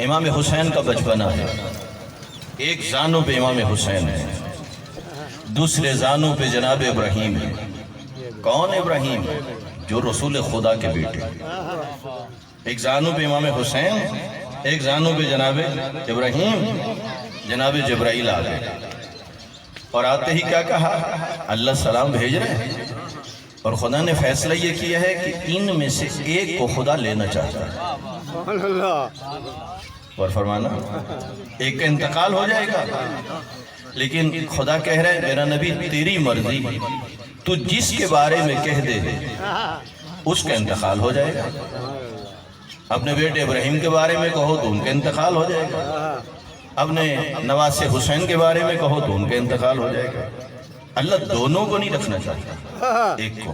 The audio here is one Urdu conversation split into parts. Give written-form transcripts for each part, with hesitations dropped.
امام حسین کا بچپنا ہے. ایک زانوں پہ امام حسین ہے، دوسرے زانوں پہ جناب ابراہیم ہے. کون ابراہیم؟ جو رسول خدا کے بیٹے. ایک زانوں پہ امام حسین، ایک زانوں پہ جناب ابراہیم. جناب جبرائیل آ گئے اور آتے ہی کیا کہا؟ اللہ سلام بھیج رہے ہیں اور خدا نے فیصلہ یہ کیا ہے کہ ان میں سے ایک کو خدا لینا چاہتا ہے. اور فرمانا ایک کا انتقال ہو جائے گا، لیکن خدا کہہ رہے ہیں میرا نبی تیری مرضی، تو جس کے بارے میں کہہ دے اس کا انتقال ہو جائے گا. اپنے بیٹے ابراہیم کے بارے میں کہو تو ان کا انتقال ہو جائے گا، اپنے نواز حسین کے بارے میں کہو تو ان کا انتقال ہو جائے گا. اللہ دونوں کو نہیں رکھنا چاہتا، ایک کو.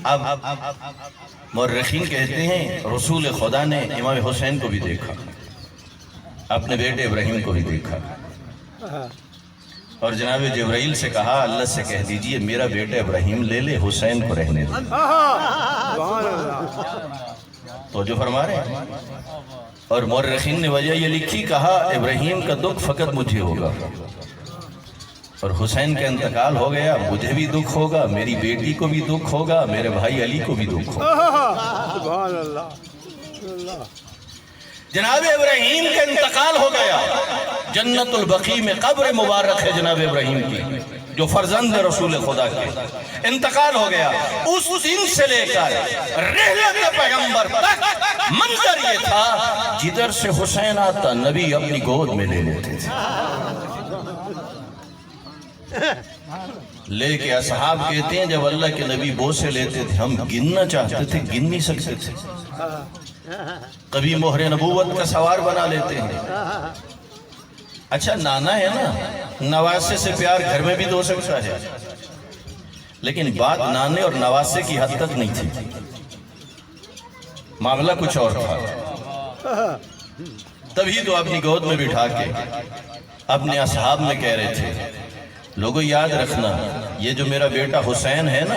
اب مورخین کہتے ہیں رسول خدا نے امام حسین کو بھی دیکھا، اپنے بیٹے ابراہیم کو بھی دیکھا، اور جناب جبرائیل سے کہا اللہ سے کہہ دیجئے میرا بیٹا ابراہیم لے لے، حسین کو رہنے دے. تو جو فرما رہے ہیں. اور مورخین نے وجہ یہ لکھی، کہا ابراہیم کا دکھ فقط مجھے ہوگا اور حسین کا انتقال ہو گیا، مجھے بھی دکھ ہوگا، میری بیٹی کو بھی دکھ ہوگا، میرے بھائی علی کو بھی دکھ ہوگا. جناب ابراہیم کا انتقال ہو گیا، جنت البقیع میں قبر مبارک ہے جناب ابراہیم کی، جو فرزند رسول خدا کے. انتقال ہو گیا. اس دن سے لے کر رحلت پیغمبر تک منظر یہ تھا، جدھر سے حسین آتا نبی اپنی گود میں لے لیتے تھے. لے کے اصحاب کہتے ہیں جب اللہ کے نبی بوسے لیتے تھے ہم گننا چاہتے تھے، گن نہیں سکتے تھے. کبھی مہر نبوت کا سوار بنا لیتے ہیں. اچھا نانا ہے نا، نواسے سے پیار گھر میں بھی دو سکتا ہے، لیکن بات نانے اور نواسے کی حد تک نہیں تھی، معاملہ کچھ اور تھا. تبھی تو اپنی گود میں بٹھا کے اپنے اصحاب میں کہہ رہے تھے لوگوں یاد رکھنا یہ جو میرا بیٹا حسین ہے نا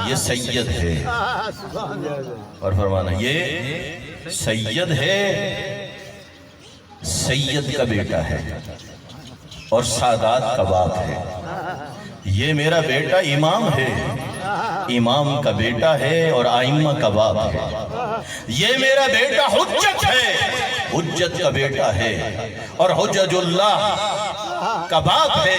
یہ سید ہے. اور فرمانا یہ سید ہے، سید کا بیٹا ہے اور سادات کا باپ ہے. یہ میرا بیٹا امام ہے، امام کا بیٹا ہے اور آئمہ کا باپ ہے. یہ میرا بیٹا حجت ہے، حجت کا بیٹا ہے اور حجج اللہ کا باپ ہے.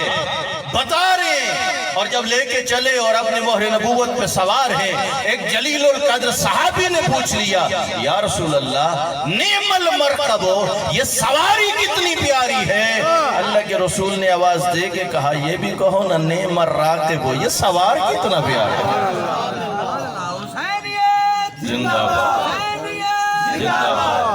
بتا رہے ہیں اور جب لے کے چلے اور اپنے مہر نبوت پہ سوار ہیں، ایک جلیل القدر صحابی نے پوچھ لیا یا رسول اللہ نعم المرکب، یہ سواری کتنی پیاری ہے. اللہ کے رسول نے آواز دے کے کہا یہ بھی کہو نا نعم الراکب، یہ سوار کتنا پیارا ہے. زندہ باد، زندہ باد.